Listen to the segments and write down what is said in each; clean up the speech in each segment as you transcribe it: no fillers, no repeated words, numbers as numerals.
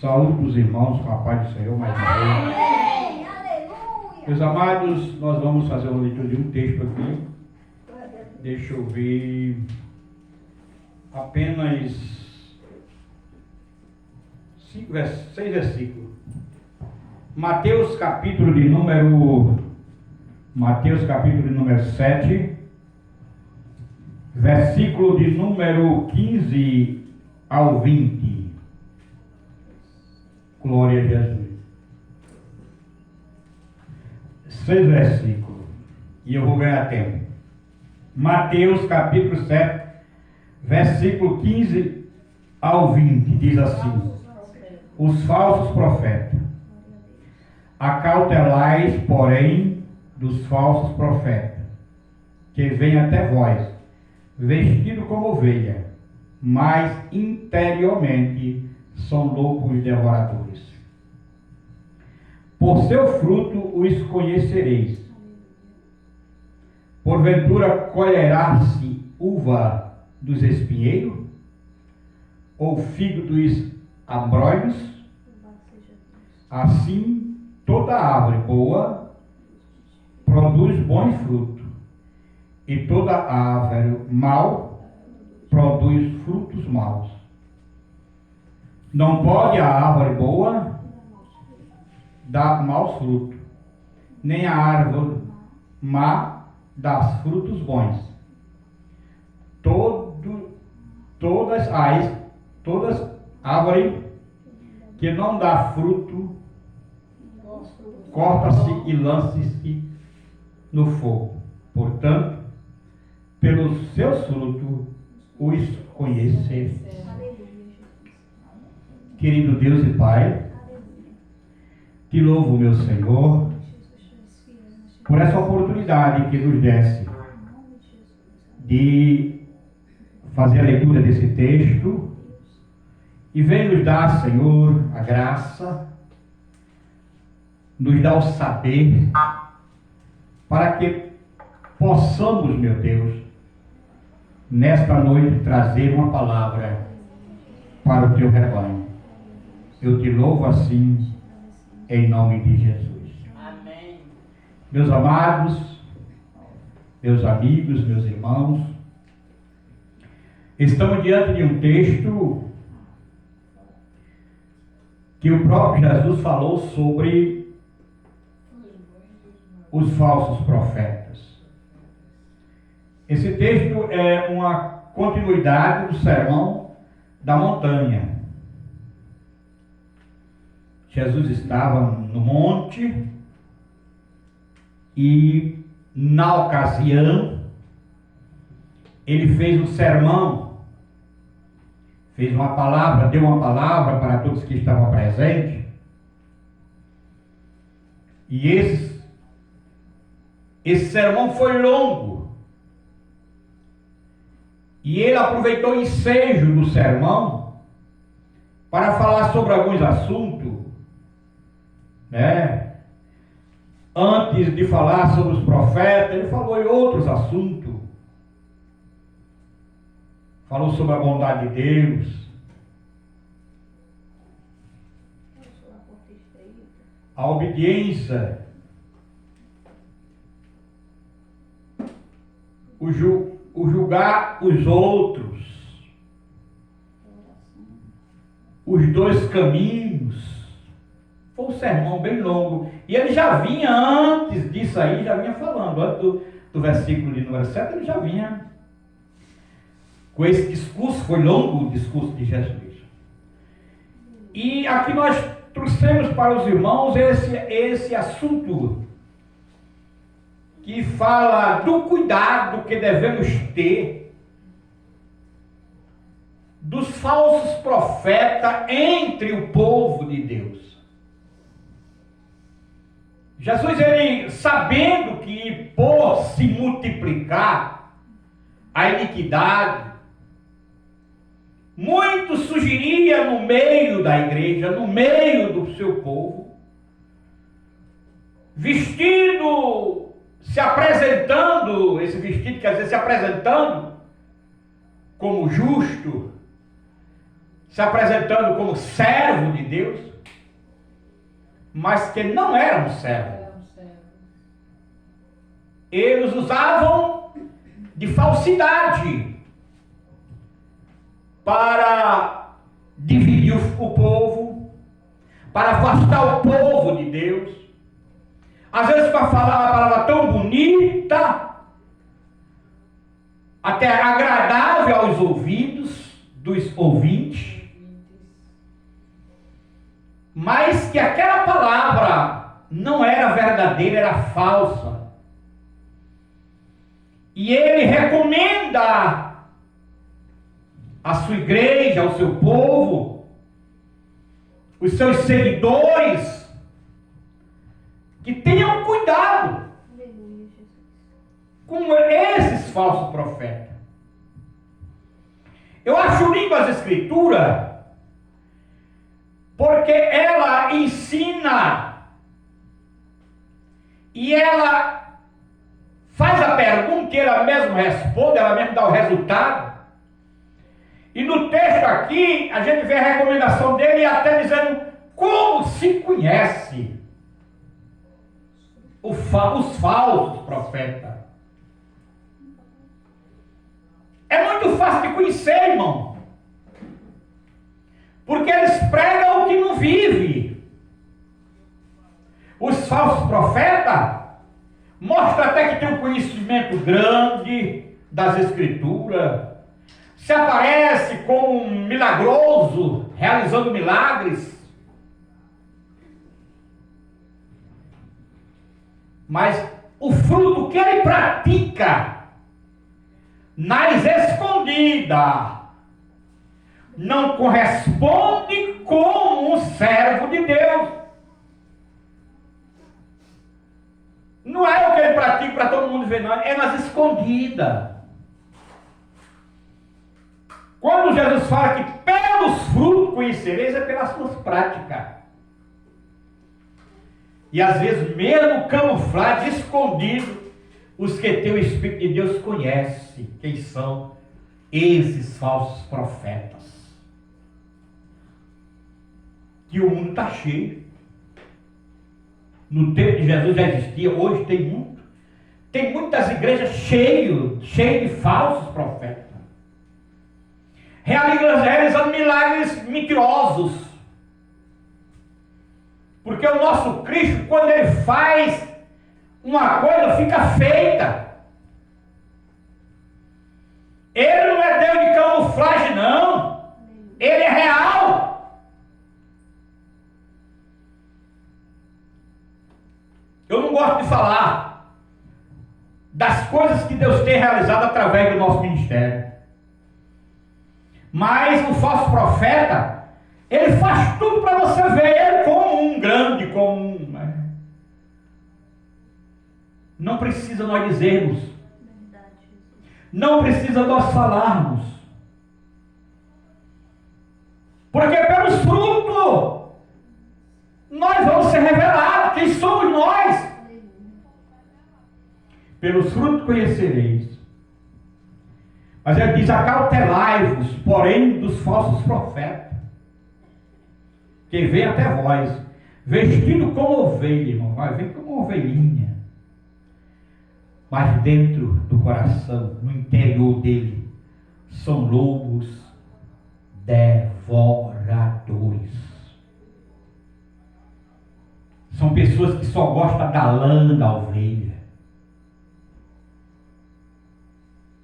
Saúde dos irmãos com a paz do Senhor mais uma vez. Amém. Aleluia. Meus amados, nós vamos fazer uma leitura de um texto aqui. Deixa eu ver. Apenas 6 versículos. Mateus capítulo de número 7, versículo de número 15 ao 20. Glória a Jesus. 6 versículos. E eu vou ganhar tempo. Mateus capítulo 7, versículo 15 ao 20. Diz assim: os falsos profetas. Acautelais, porém, dos falsos profetas, que vêm até vós, vestidos como ovelha, mas interiormente são lobos devoradores. Por seu fruto os conhecereis. Porventura colherá-se uva dos espinheiros? Ou figo dos abrolhos? Assim, toda árvore boa produz bons frutos, e toda árvore mal produz frutos maus. Não pode a árvore boa dar maus frutos, nem a árvore má dar frutos bons. Todas árvores que não dá fruto, corta-se e lança-se no fogo. Portanto, pelos seus frutos os conhecereis. Querido Deus e Pai, te louvo, meu Senhor, por essa oportunidade que nos desse de fazer a leitura desse texto e vem nos dar, Senhor, a graça, nos dar o saber, para que possamos, meu Deus, nesta noite trazer uma palavra para o teu rebanho. Eu te louvo assim, em nome de Jesus. Amém. Meus amados, meus amigos, meus irmãos, estamos diante de um texto que o próprio Jesus falou sobre os falsos profetas. Esse texto é uma continuidade do sermão da montanha. Jesus estava no monte e, na ocasião, ele fez um sermão, fez uma palavra, deu uma palavra para todos que estavam presentes. E esse sermão foi longo. E ele aproveitou o ensejo do sermão para falar sobre alguns assuntos, né? Antes de falar sobre os profetas, ele falou em outros assuntos. Falou sobre a bondade de Deus, a obediência, o julgar os outros, os dois caminhos. Foi um sermão bem longo. E ele já vinha, antes disso aí, já vinha falando, antes do versículo de número 7, ele já vinha com esse discurso. Foi longo o discurso de Jesus. E aqui nós trouxemos para os irmãos esse assunto que fala do cuidado que devemos ter dos falsos profetas entre o povo de Deus. Jesus, ele sabendo que por se multiplicar a iniquidade, muito surgiria no meio da igreja, no meio do seu povo, vestido, se apresentando, esse vestido quer dizer se apresentando como justo, se apresentando como servo de Deus, mas que não eram servos. Eles usavam de falsidade para dividir o povo, para afastar o povo de Deus. Às vezes para falar uma palavra tão bonita, até agradável aos ouvidos dos ouvintes, mas que aquela palavra não era verdadeira, era falsa. E ele recomenda à sua igreja, ao seu povo, os seus seguidores, que tenham cuidado com esses falsos profetas. Eu acho lindo as Escrituras, porque ela ensina e ela faz a pergunta e ela mesma responde, ela mesma dá o resultado. E no texto aqui, a gente vê a recomendação dele até dizendo como se conhece os falsos profetas. É muito fácil de conhecer, irmão. Porque eles pregam o que não vive. Os falsos profetas mostram até que tem um conhecimento grande das Escrituras. Se aparece como um milagroso, realizando milagres. Mas o fruto que ele pratica nas escondidas não corresponde como um servo de Deus. Não é o que ele pratica para todo mundo ver, não. É nas escondidas. Quando Jesus fala que pelos frutos conhecereis, é pelas suas práticas. E às vezes, mesmo camuflado, escondido, os que têm o Espírito de Deus conhecem quem são esses falsos profetas. Que o mundo está cheio. No tempo de Jesus já existia, hoje tem muito. Tem muitas igrejas cheias de falsos profetas. Realizando milagres mentirosos. Porque o nosso Cristo, quando ele faz uma coisa, fica feita. Ele não é Deus de camuflagem, não. Ele é real. Eu não gosto de falar das coisas que Deus tem realizado através do nosso ministério. Mas o falso profeta, ele faz tudo para você ver ele como um grande, como um... Não precisa nós dizermos. Não precisa nós falarmos. Porque pelos frutos nós vamos ser revelados. Quem somos nós? Pelos frutos conhecereis. Mas ele diz: acautelai-vos, porém, dos falsos profetas, que vem até vós, vestido como ovelha, irmão, vai vir como ovelhinha, mas dentro do coração, no interior dele, são lobos devoradores. São pessoas que só gostam da lã da ovelha.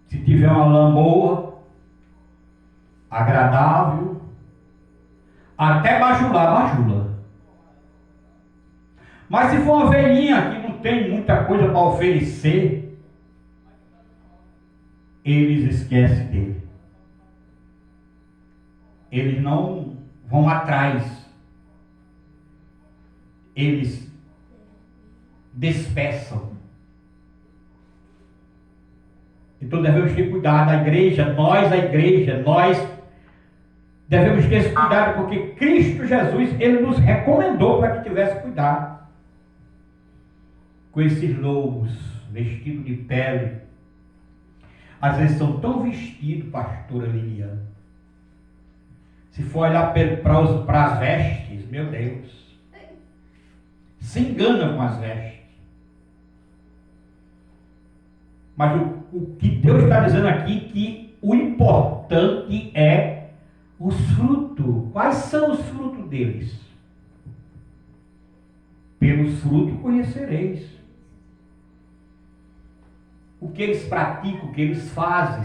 Se tiver uma lã boa, agradável, até bajula. Mas se for uma ovelhinha que não tem muita coisa para oferecer, eles esquecem dele. Eles não vão atrás. Eles despeçam. Então devemos ter cuidado, a igreja, nós devemos ter esse cuidado, porque Cristo Jesus, ele nos recomendou para que tivesse cuidado com esses lobos vestidos de pele. Às vezes são tão vestidos, pastora Liliana. Se for olhar para as vestes, engana com as vestes. Mas o que Deus está dizendo aqui é que o importante é os frutos. Quais são os frutos deles? Pelos frutos conhecereis. O que eles praticam, o que eles fazem.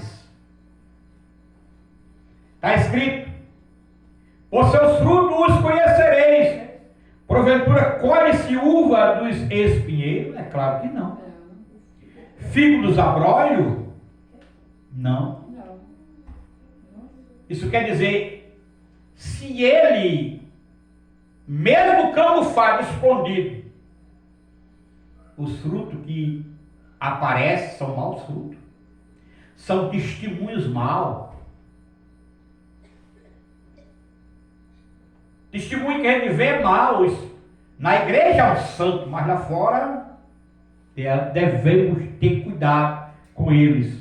Está escrito: por seus frutos os conhecereis. Porventura colhe-se uva dos espinheiros? É claro que não. Figo dos abrolhos? Não. Isso quer dizer, se ele, mesmo camuflado, escondido, os frutos que aparecem são maus frutos, são testemunhos maus. Testemunho que a gente vê mal. Na igreja é um santo, mas lá fora devemos ter cuidado com eles.